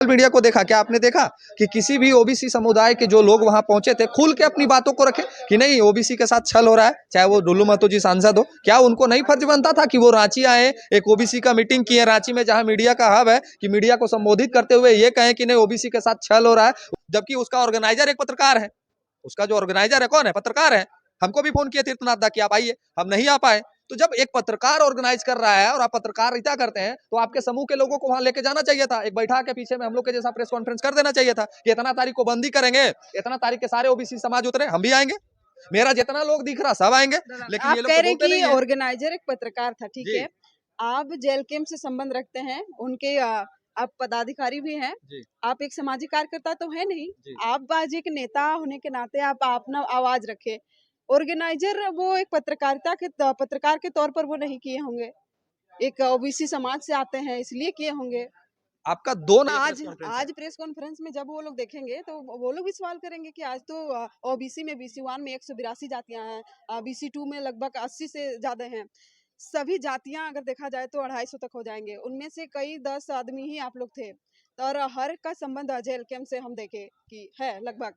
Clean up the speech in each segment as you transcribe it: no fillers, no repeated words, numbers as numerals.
Media को देखा, क्या आपने देखा कि किसी भी ओबीसी समुदाय के जो लोग वहां पहुंचे थे खुल के अपनी बातों को रखे कि नहीं ओबीसी के साथ छल हो रहा है, चाहे वो डुल्लू महतो जी सांसद हो, क्या उनको नहीं फर्ज बनता था कि वो रांची आए, एक ओबीसी का मीटिंग किए रांची में जहां मीडिया का हब है, कि मीडिया को संबोधित करते हुए ये कहें कि नहीं ओबीसी के साथ छल हो रहा है, जबकि उसका ऑर्गेनाइजर एक पत्रकार है। उसका जो ऑर्गेनाइजर है कौन है? पत्रकार है। हमको भी फोन किए तीर्थनाथ दा कि आप आइए, हम नहीं आ पाए। तो जब एक पत्रकार ऑर्गेनाइज कर रहा है और आप पत्रकारिता करते हैं तो आपके समूह के लोगों को वहां लेके जाना चाहिए था, एक बैठा के पीछे में हम लोग के जैसा प्रेस कॉन्फ्रेंस कर देना चाहिए था कि इतना तारीख को बंदी करेंगे, इतना तारीख के सारे ओबीसी समाज उतरे, हम भी आएंगे, मेरा जितना लोग दिख रहा सब आएंगे। लेकिन आप ये लोग कह तो रहे हैं बोलते कि नहीं है। ऑर्गेनाइजर एक पत्रकार था, ठीक जी है। आप जेल कैंप से संबंध रखते हैं, उनके आप पदाधिकारी भी हैं, जी आप एक सामाजिक कार्यकर्ता तो है नहीं। जी आप आज एक नेता होने के नाते आप अपना आवाज रखे। ऑर्गेनाइजर वो एक पत्रकार के तौर पर वो नहीं किए होंगे, एक ओबीसी समाज से आते हैं इसलिए किए होंगे। आपका दो ना आज प्रेस कॉन्फ्रेंस है। आज प्रेस कॉन्फ्रेंस में जब वो लोग देखेंगे तो वो लोग भी सवाल करेंगे कि आज तो ओबीसी में BC1 में 182 जातियां हैं, BC2 में लगभग 80 से ज्यादा हैं। सभी जातियां अगर देखा जाए तो 250 तक हो जाएंगे, उनमें से कई 10 आदमी ही आप लोग थे, और हर का संबंध जेल कैंप से हम देखे कि है लगभग।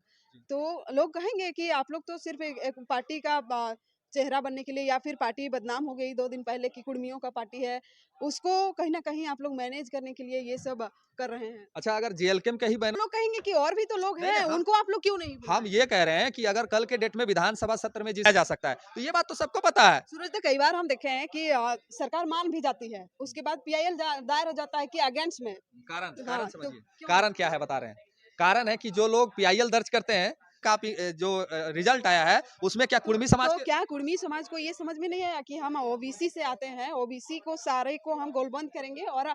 तो लोग कहेंगे कि आप लोग तो सिर्फ एक पार्टी का चेहरा बनने के लिए, या फिर पार्टी बदनाम हो गई 2 दिन पहले की कुर्मियों का पार्टी है, उसको कहीं ना कहीं आप लोग मैनेज करने के लिए ये सब कर रहे हैं। अच्छा, अगर जेएलकेम के ही बैनर, लोग कहेंगे कि और भी तो लोग नहीं हैं, नहीं, उनको आप लोग क्यों नहीं हम बुलाए? ये कह रहे हैं कि अगर कल के डेट में विधानसभा सत्र में जिताया जा सकता है तो ये बात तो सबको पता है। सूरज, तो कई बार हम देखे हैं कि सरकार मान भी जाती है, उसके बाद PIL दायर हो जाता है कि अगेंस्ट में। कारण हाँ, कारण तो समझिए, क्यों कारण नहीं? क्या है बता रहे हैं। कारण है कि जो लोग पीआईएल दर्ज करते हैं का जो रिजल्ट आया है उसमें क्या कुर्मी समाज तो के। क्या कुर्मी समाज को ये समझ में नहीं आया कि हम ओबीसी से आते हैं, ओबीसी को सारे को हम गोलबंद करेंगे, और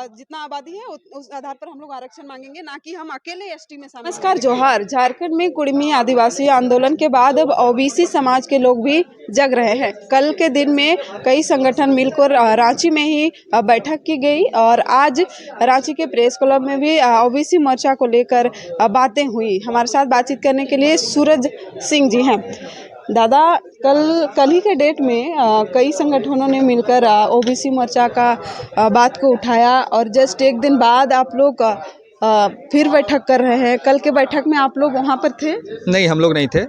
जितना आबादी है उस आधार पर हम लोग आरक्षण मांगेंगे, ना कि हम अकेले एसटी में शामिल। नमस्कार, जोहार। झारखंड में कुर्मी आदिवासी आंदोलन के बाद अब ओबीसी समाज के लोग भी जग रहे हैं। कल के दिन में कई संगठन मिलकर रांची में ही बैठक की गई, और आज रांची के प्रेस क्लब में भी ओबीसी मोर्चा को लेकर बातें हुई। हमारे साथ बातचीत करने के लिए सूरज सिंह जी हैं। दादा, कल ही के डेट में कई संगठनों ने मिलकर ओबीसी मोर्चा का बात को उठाया, और जस्ट एक दिन बाद आप लोग फिर बैठक कर रहे हैं। कल के बैठक में आप लोग वहां पर थे? नहीं, हम लोग नहीं थे।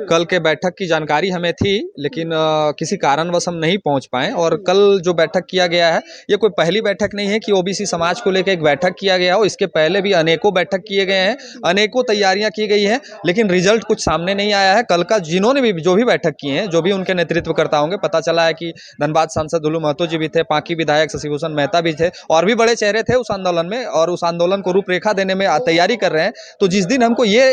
कल के बैठक की जानकारी हमें थी, लेकिन किसी कारणवश हम नहीं पहुंच पाए। और कल जो बैठक किया गया है ये कोई पहली बैठक नहीं है कि ओबीसी समाज को लेकर एक बैठक किया गया हो। इसके पहले भी अनेकों बैठक किए गए हैं, अनेकों तैयारियां की गई हैं, लेकिन रिजल्ट कुछ सामने नहीं आया है। कल का जिन्होंने भी जो भी बैठक की है, जो भी उनके नेतृत्व करता होंगे, पता चला है कि धनबाद सांसद डुल्लू महतो जी भी थे, पांकी विधायक शशिभूषण मेहता भी थे, और भी बड़े चेहरे थे उस आंदोलन में, और उस आंदोलन को रूपरेखा देने में तैयारी कर रहे हैं। तो जिस दिन हमको ये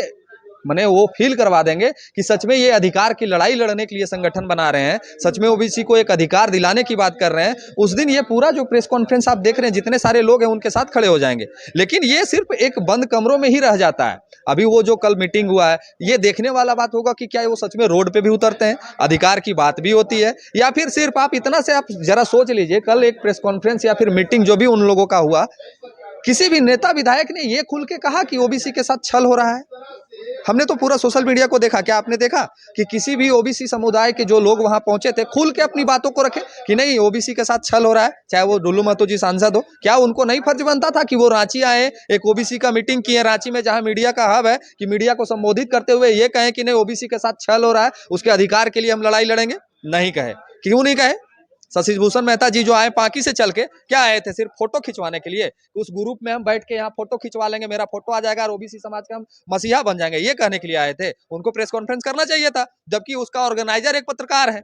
माने वो फील करवा देंगे कि सच में ये अधिकार की लड़ाई लड़ने के लिए संगठन बना रहे हैं, सच में ओबीसी को एक अधिकार दिलाने की बात कर रहे हैं, उस दिन ये पूरा जो प्रेस कॉन्फ्रेंस आप देख रहे हैं जितने सारे लोग हैं उनके साथ खड़े हो जाएंगे। लेकिन ये सिर्फ एक बंद कमरों में ही रह जाता है। अभी वो जो कल मीटिंग हुआ है ये देखने वाला बात होगा कि क्या वो सच में रोड पे भी उतरते हैं, अधिकार की बात भी होती है, या फिर सिर्फ आप इतना से आप जरा सोच लीजिए, कल एक प्रेस कॉन्फ्रेंस या फिर मीटिंग जो भी उन लोगों का हुआ, किसी भी नेता विधायक ने ये खुल के कहा कि ओबीसी के साथ छल हो रहा है। हमने तो पूरा सोशल मीडिया को देखा, क्या आपने देखा कि किसी भी ओबीसी समुदाय के जो लोग वहां पहुंचे थे खुल के अपनी बातों को रखे कि नहीं ओबीसी के साथ छल हो रहा है, चाहे वो डुल्लू महतो जी सांसद हो, क्या उनको नहीं फर्ज बनता था कि वो रांची आए, एक ओबीसी का मीटिंग किए रांची में जहां मीडिया का हब है, कि मीडिया को संबोधित करते हुए ये कहें कि नहीं ओबीसी के साथ छल हो रहा है, उसके अधिकार के लिए हम लड़ाई लड़ेंगे? नहीं कहे। क्यों नहीं कहे? शशिभूषण मेहता जी जो आए पांकी से चल के, क्या आए थे? सिर्फ फोटो खिंचवाने के लिए, उस ग्रुप में हम बैठ के यहाँ फोटो खिंचवा लेंगे, मेरा फोटो आ जाएगा और ओबीसी समाज का हम मसीहा बन जाएंगे, ये कहने के लिए आए थे? उनको प्रेस कॉन्फ्रेंस करना चाहिए था, जबकि उसका ऑर्गेनाइजर एक पत्रकार है।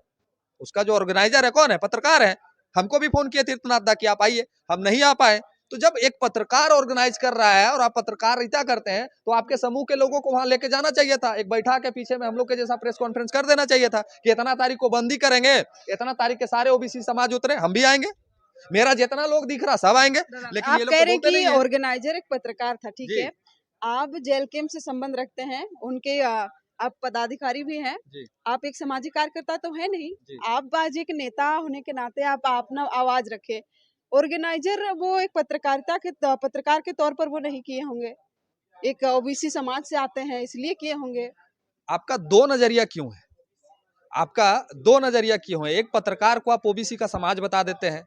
उसका जो ऑर्गेनाइजर है कौन है? पत्रकार है। हमको भी फोन किए तीर्थनाथ दा कि आप आइए, हम नहीं आ पाए। तो जब एक पत्रकार ऑर्गेनाइज कर रहा है और आप पत्रकारिता करते हैं तो आपके समूह के लोगों को वहां लेके जाना चाहिए था, एक बैठा के पीछे में हम लोग के जैसा प्रेस कॉन्फ्रेंस कर देना चाहिए था कि इतना तारीख को बंदी करेंगे, इतना तारीख के सारे ओबीसी समाज उतरे, हम भी आएंगे, मेरा जितना लोग दिख रहा सब आएंगे। लेकिन आप ये लोग कह तो रहे हैं बोलते कि नहीं है। ऑर्गेनाइजर एक पत्रकार था, ठीक जी है। आप जेल कैंप से संबंध रखते हैं, उनके आप पदाधिकारी भी हैं, जी आप एक सामाजिक कार्यकर्ता तो है नहीं। जी आप आज एक नेता होने के नाते आप अपना आवाज रखे। ऑर्गेनाइजर वो एक पत्रकार के तौर पर वो नहीं किए होंगे, एक ओबीसी समाज से आते हैं इसलिए किए होंगे। आपका दो नजरिया क्यों है? आपका दो नजरिया क्यों है? एक पत्रकार को आप ओबीसी का समाज बता देते हैं,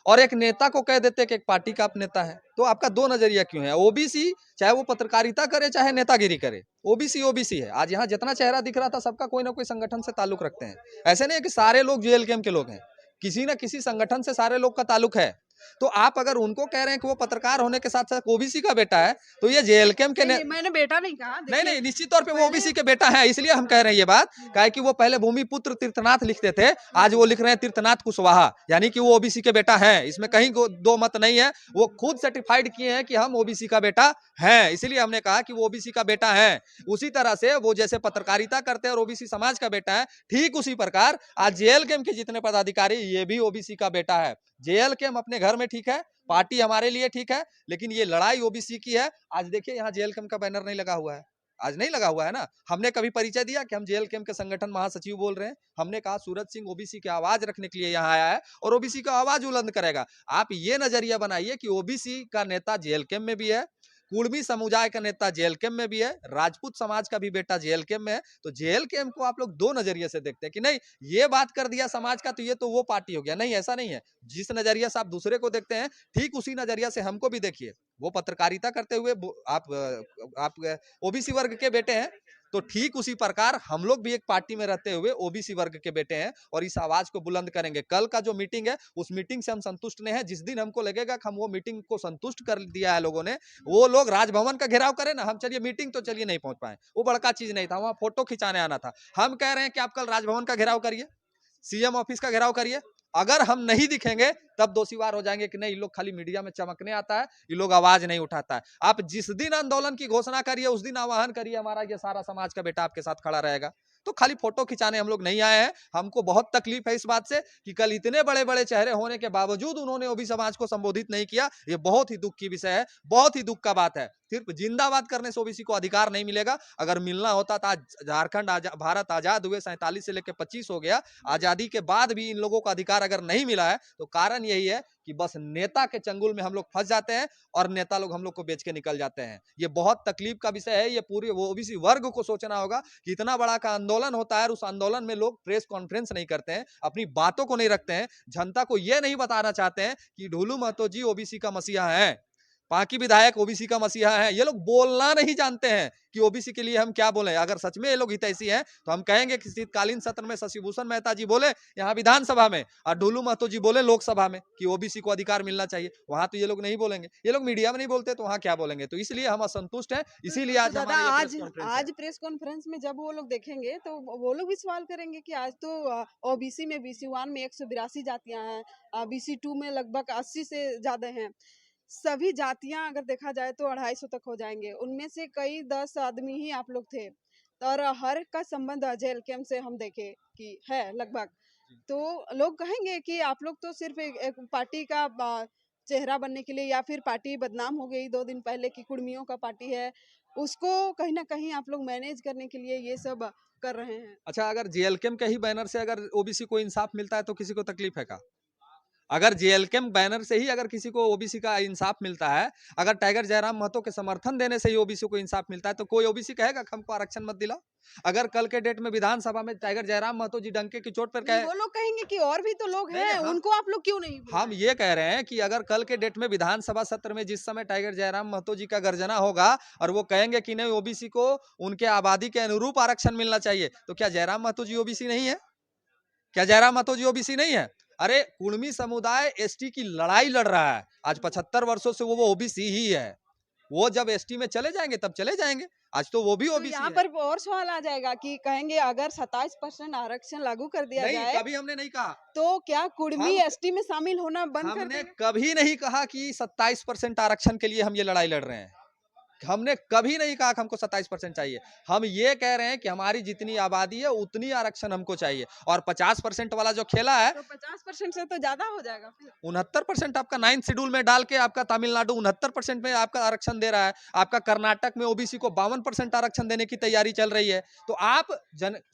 और एक नेता को कह देते हैं कि एक पार्टी का आप नेता है। तो आपका दो नजरिया क्यों है? ओबीसी चाहे वो पत्रकारिता करे चाहे नेतागिरी करे, ओबीसी ओबीसी है। आज यहाँ जितना चेहरा दिख रहा था सबका कोई ना कोई संगठन से ताल्लुक रखते हैं। ऐसे नहीं है कि सारे लोग जेएलकेएम के लोग हैं, किसी न किसी संगठन से सारे लोग का ताल्लुक है। तो आप अगर उनको कह रहे हैं कि वो पत्रकार होने के साथ साथ ओबीसी का बेटा है, तो ये जेएलकेएम के नहीं, मैंने बेटा नहीं कहा। नहीं देखिए, नहीं, निश्चित तौर पे वो पहले ओबीसी के बेटा है, इसलिए हम कह रहे हैं ये बात। काहे कि वो पहले भूमिपुत्र तीर्थनाथ लिखते थे, आज वो लिख रहे हैं तीर्थनाथ कुशवाहा, यानी कि वो ओबीसी के बेटा हैं। इसमें कहीं दो मत नहीं है। वो खुद सर्टिफाइड किए हैं कि हम ओबीसी का बेटा हैं, इसीलिए हमने कहा कि वो ओबीसी का बेटा है। उसी तरह से वो जैसे पत्रकारिता करते हैं और ओबीसी समाज का बेटा है, ठीक उसी प्रकार आज जेएलकेएम के जितने पदाधिकारी ये भी ओबीसी का बेटा है। जेएलकेएम अपने घर में ठीक है, पार्टी हमारे लिए ठीक है, लेकिन ये लड़ाई ओबीसी की है। आज देखिए यहाँ जेएलकेएम का बैनर नहीं लगा हुआ है, आज नहीं लगा हुआ है ना। हमने कभी परिचय दिया कि हम जेएलकेएम के संगठन महासचिव बोल रहे हैं? हमने कहा सूरज सिंह ओबीसी की आवाज रखने के लिए यहाँ आया है और ओबीसी का आवाज बुलंद करेगा। आप ये नजरिया बनाइए कि ओबीसी का नेता जेएलकेएम में भी है, कुर्मी समुदाय का नेता जेएलकेएम में भी है, राजपूत समाज का भी बेटा जेएलकेएम में है। तो जेएलकेएम को आप लोग दो नजरिए से देखते हैं कि नहीं ये बात कर दिया समाज का तो ये तो वो पार्टी हो गया। नहीं, ऐसा नहीं है। जिस नजरिया से आप दूसरे को देखते हैं, ठीक उसी नजरिया से हमको भी देखिए। वो पत्रकारिता करते हुए आप ओबीसी वर्ग के बेटे हैं, तो ठीक उसी प्रकार हम लोग भी एक पार्टी में रहते हुए ओबीसी वर्ग के बेटे हैं और इस आवाज को बुलंद करेंगे। कल का जो मीटिंग है उस मीटिंग से हम संतुष्ट नहीं है। जिस दिन हमको लगेगा कि हम वो मीटिंग को संतुष्ट कर दिया है लोगों ने, वो लोग राजभवन का घेराव करें ना, हम चलिए मीटिंग तो चलिए नहीं पहुंच पाए, वो बड़का चीज नहीं था, वहां फोटो खिंचाने आना था। हम कह रहे हैं कि आप कल राजभवन का घेराव करिए, सीएम ऑफिस का घेराव करिए। अगर हम नहीं दिखेंगे तब दोषीवार हो जाएंगे कि नहीं ये लोग खाली मीडिया में चमकने आता है, ये लोग आवाज नहीं उठाता है। आप जिस दिन आंदोलन की घोषणा करिए उस दिन आह्वान करिए, हमारा ये सारा समाज का बेटा आपके साथ खड़ा रहेगा। तो खाली फोटो खिंचाने हम लोग नहीं आए हैं। हमको बहुत तकलीफ है इस बात से कि कल इतने बड़े बड़े चेहरे होने के बावजूद उन्होंने ओबीसी समाज को संबोधित नहीं किया। ये बहुत ही दुख की विषय है, बहुत ही दुख का बात है। सिर्फ जिंदाबाद करने से ओबीसी को अधिकार नहीं मिलेगा। अगर मिलना होता था, झारखंड भारत आजाद हुए 47 से लेकर 25 हो गया, आजादी के बाद भी इन लोगों को अधिकार अगर नहीं मिला है तो कारण यही है कि बस नेता के चंगुल में हम लोग फंस जाते हैं और नेता लोग हम लोग को बेच के निकल जाते हैं। ये बहुत तकलीफ का विषय है। ये पूरे वो ओबीसी वर्ग को सोचना होगा कि इतना बड़ा का आंदोलन होता है, उस आंदोलन में लोग प्रेस कॉन्फ्रेंस नहीं करते हैं, अपनी बातों को नहीं रखते हैं, जनता को ये नहीं बताना चाहते हैं कि ढुलू महतो जी ओबीसी का मसीहा है, पांकी विधायक ओबीसी का मसीहा है। ये लोग बोलना नहीं जानते हैं कि ओबीसी के लिए हम क्या बोले। अगर सच में ये लोग हितैषी हैं तो हम कहेंगे कि शीतकालीन सत्र में शशिभूषण मेहता जी बोले यहाँ विधानसभा में और ढुलू महतो जी बोले लोकसभा में कि ओबीसी को अधिकार मिलना चाहिए। वहां तो ये लोग नहीं बोलेंगे, ये लोग मीडिया में नहीं बोलते तो वहां क्या बोलेंगे। तो इसलिए हम असंतुष्ट हैं, इसीलिए आज दादा हमारा ये आज प्रेस कॉन्फ्रेंस है। आज प्रेस कॉन्फ्रेंस में जब वो लोग देखेंगे तो वो लोग भी सवाल करेंगे कि आज तो ओबीसी में BC1 में 182 जातियां हैं, BC2 में लगभग 80 से ज्यादा हैं। सभी जातियां अगर देखा जाए तो 250 तक हो जाएंगे। उनमें से कई 10 आदमी ही आप लोग थे और हर का संबंध जेएलकेएम से हम देखे कि है लगभग। तो लोग कहेंगे कि आप लोग तो सिर्फ एक पार्टी का चेहरा बनने के लिए, या फिर पार्टी बदनाम हो गई 2 दिन पहले की कुर्मियों का पार्टी है, उसको कहीं ना कहीं आप लोग मैनेज करने के लिए ये सब कर रहे हैं। अच्छा, अगर जेएलकेएम के ही बैनर से अगर ओबीसी को इंसाफ मिलता है तो किसी को तकलीफ है का? अगर जेएलकेएम बैनर से ही अगर किसी को ओबीसी का इंसाफ मिलता है, अगर टाइगर जयराम महतो के समर्थन देने से ही ओबीसी को इंसाफ मिलता है, तो कोई ओबीसी कहेगा कि हमको आरक्षण मत दिलाओ? अगर कल के डेट में विधानसभा में टाइगर जयराम महतो जी डंके की चोट पर नहीं, कहे, वो लोग कहेंगे कि और भी तो लोग नहीं, हैं, नहीं, उनको आप लोग क्यों नहीं बोल हम रहे? ये कह रहे हैं कि अगर कल के डेट में विधानसभा सत्र में जिस समय टाइगर जयराम महतो जी का गर्जना होगा और वो कहेंगे कि नहीं ओबीसी को उनके आबादी के अनुरूप आरक्षण मिलना चाहिए, तो क्या जयराम महतो जी ओबीसी नहीं है? क्या जयराम महतो जी ओबीसी नहीं है? अरे कुर्मी समुदाय एसटी की लड़ाई लड़ रहा है, आज 75 वर्षों से वो ओबीसी ही है। वो जब एसटी में चले जाएंगे तब चले जाएंगे, आज तो वो भी तो ओबीसी यहाँ है। पर और सवाल आ जाएगा कि कहेंगे अगर 27% आरक्षण लागू कर दिया नहीं, जाए कभी हमने नहीं कहा, तो क्या कुर्मी हम एसटी में शामिल होना बंद कर हमने देंगे? कभी नहीं कहा कि 27% आरक्षण के लिए हम ये लड़ाई लड़ रहे हैं। हमने कभी नहीं कहा कि हमको 27% चाहिए। हम ये कह रहे हैं कि हमारी जितनी आबादी है उतनी आरक्षण हमको चाहिए। और 50% वाला जो खेला है, तो 50% से तो ज्यादा हो जाएगा फिर। 69% आपका 9th शेड्यूल में डाल के आपका तमिलनाडु 69% में आपका आरक्षण दे रहा है। आपका कर्नाटक में ओबीसी को 52% आरक्षण देने की तैयारी चल रही है। तो आप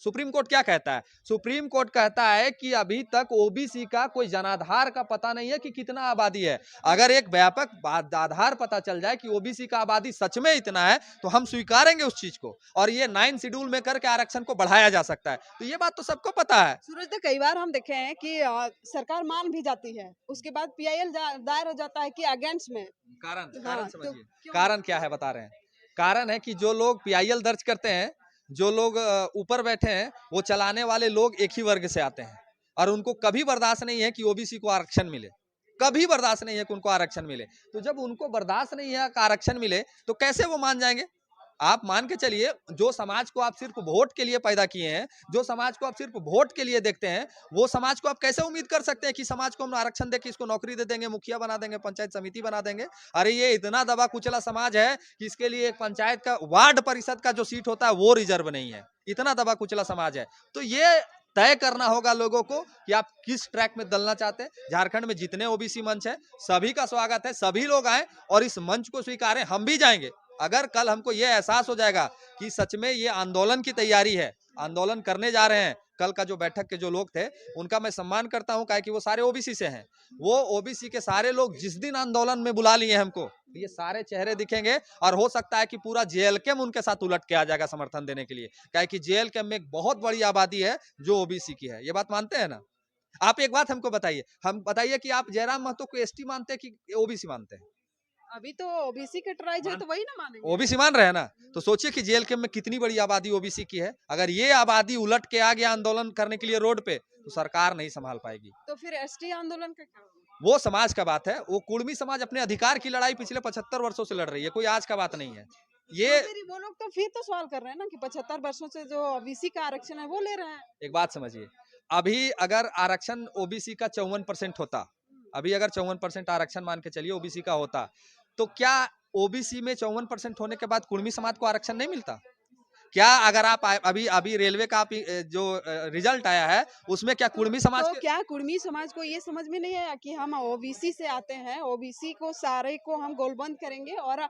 सुप्रीम कोर्ट क्या कहता है? सुप्रीम कोर्ट कहता है कि अभी तक ओबीसी का कोई जनाधार का पता नहीं है कि कितना आबादी है। अगर एक व्यापक आधार पता चल जाए कि ओबीसी का आबादी सच सच में इतना है तो हम स्वीकारेंगे उस चीज को, और ये 9 शेड्यूल में करके आरक्षण को बढ़ाया जा सकता है। तो ये बात तो सबको पता है। सूरज, तो कई बार हम देखे हैं कि सरकार मान भी जाती है, उसके बाद पीआईएल दायर हो जाता है कि अगेंस्ट में। कारण हाँ, समझिए, क्यों? कारण क्या है बता रहे हैं। कारण है कि जो लोग पीआईएल दर्ज करते हैं, जो लोग ऊपर बैठे हैं, वो चलाने वाले लोग एक ही वर्ग से आते हैं, और उनको कभी बर्दाश्त नहीं है कि ओबीसी को आरक्षण मिले, कभी बर्दाश्त नहीं है कि उनको आरक्षण मिले। तो जब उनको बर्दाश्त नहीं है कि आरक्षण मिले, तो कैसे वो मान जाएंगे। आप मान के चलिए, जो समाज को आप सिर्फ वोट के लिए पैदा किए हैं, जो समाज को आप सिर्फ वोट के लिए देखते हैं, वो समाज को आप कैसे उम्मीद कर सकते हैं कि समाज को हम आरक्षण देके इसको नौकरी दे देंगे, मुखिया बना देंगे, पंचायत समिति बना देंगे। अरे ये इतना दबा कुचला समाज है कि इसके लिए एक पंचायत का, वार्ड परिषद का जो सीट होता है वो रिजर्व नहीं है, इतना दबा कुचला समाज है। तो ये तय करना होगा लोगों को कि आप किस ट्रैक में दलना चाहते हैं। झारखंड में जितने ओबीसी मंच है, सभी का स्वागत है, सभी लोग आए और इस मंच को स्वीकारें, हम भी जाएंगे। अगर कल हमको ये एहसास हो जाएगा कि सच में ये आंदोलन की तैयारी है, आंदोलन करने जा रहे हैं, कल का जो बैठक के जो लोग थे उनका मैं सम्मान करता हूं, कि वो सारे ओबीसी से हैं। वो ओबीसी के सारे लोग जिस दिन आंदोलन में बुला लिए हमको, ये सारे चेहरे दिखेंगे, और हो सकता है कि पूरा जेएलके में उनके साथ उलट के आ जाएगा समर्थन देने के लिए, कि जेएलके में एक बहुत बड़ी आबादी है जो ओबीसी की है। ये बात मानते हैं ना। आप एक बात हमको बताइए, हम बताइए कि आप जयराम महतो को एसटी मानते हैं कि ओबीसी मानते हैं। अभी तो ओबीसी कैटेगराइज है, तो वही ना मानेंगे। ओबीसी मान रहे हैं ना। तो सोचिए कि जेएलके में कितनी बड़ी आबादी ओबीसी की है। अगर ये आबादी उलट के आ गया आंदोलन करने के लिए रोड पे, तो सरकार नहीं संभाल पाएगी। तो फिर एसटी आंदोलन का क्या होगा? वो समाज का बात है, वो कुर्मी समाज अपने अधिकार की लड़ाई पिछले 75 वर्षों से लड़ रही है, कोई आज का बात नहीं है ये। तो फिर वो लोग तो फिर तो सवाल कर रहे हैं ना कि 75 वर्षों से जो ओबीसी का आरक्षण है वो ले रहे हैं। एक बात समझिए, अभी अगर आरक्षण ओबीसी का 54% होता, अभी अगर 54% आरक्षण मान के चलिए ओबीसी का होता, तो क्या ओबीसी में 54% होने के बाद कुर्मी समाज को आरक्षण नहीं मिलता? क्या अगर आप अभी अभी रेलवे का जो रिजल्ट आया है, उसमें क्या कुर्मी समाज तो के, क्या कुर्मी समाज को ये समझ में नहीं आया कि हम ओबीसी से आते हैं, ओबीसी को सारे को हम गोलबंद करेंगे और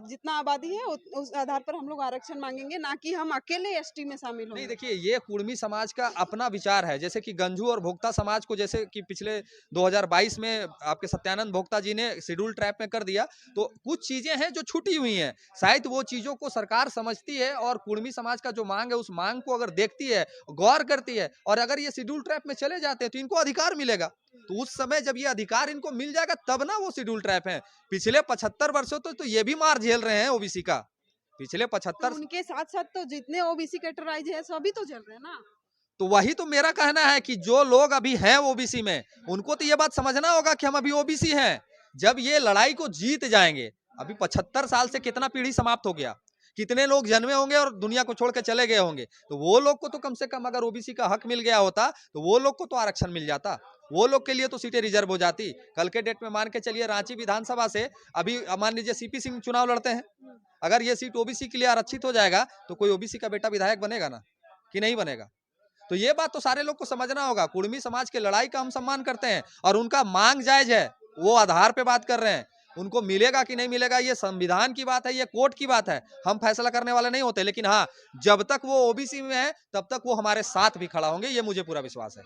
जितना आबादी है उस आधार पर हम लोग आरक्षण मांगेंगे, ना कि हम अकेले एसटी में शामिल नहीं होंगे। देखिए, ये कुर्मी समाज का अपना विचार है। जैसे कि गंजू और भोक्ता समाज को, जैसे कि पिछले 2022 में आपके सत्यानंद भोक्ता जी ने शेड्यूल ट्रैप में कर दिया, तो कुछ चीजें हैं जो छूटी हुई हैं, शायद वो चीजों को सरकार समझती है, और कुर्मी समाज का जो मांग है उस मांग को अगर देखती है, गौर करती है, और अगर ये शेड्यूल ट्रैप में चले जाते हैं तो इनको अधिकार मिलेगा। तो उस समय जब ये अधिकार इनको मिल जाएगा तब ना वो शेड्यूल ट्रैप है। पिछले 75 वर्षों तो ये भी मार झेल रहे हैं ओबीसी का, पिछले तो 75। उनके साथ साथ तो जितने ओबीसी कैटेगराइज है सभी तो चल रहे हैं ना। तो वही तो मेरा कहना है कि जो लोग अभी हैं ओबीसी में, उनको तो ये बात समझना होगा कि हम अभी ओबीसी हैं। जब ये लड़ाई को जीत जाएंगे, अभी 75 साल से कितना पीढ़ी समाप्त हो गया, कितने लोग जन्मे होंगे और दुनिया को छोड़ के चले गए होंगे, तो वो लोग को तो कम से कम अगर ओबीसी का हक मिल गया होता तो वो लोग को तो आरक्षण मिल जाता, वो लोग के लिए तो सीटें रिजर्व हो जाती। कल के डेट में मान के चलिए, रांची विधानसभा से अभी मान लीजिए सीपी सिंह चुनाव लड़ते हैं, अगर ये सीट ओबीसी के लिए आरक्षित हो जाएगा तो कोई ओबीसी का बेटा विधायक बनेगा ना, कि नहीं बनेगा। तो ये बात तो सारे लोग को समझना होगा। कुर्मी समाज के लड़ाई का हम सम्मान करते हैं, और उनका मांग जायज है, वो आधार पे बात कर रहे हैं। उनको मिलेगा कि नहीं मिलेगा ये संविधान की बात है, ये कोर्ट की बात है, हम फैसला करने वाले नहीं होते। लेकिन हाँ, जब तक वो ओबीसी में है तब तक वो हमारे साथ भी खड़ा होंगे, ये मुझे पूरा विश्वास है।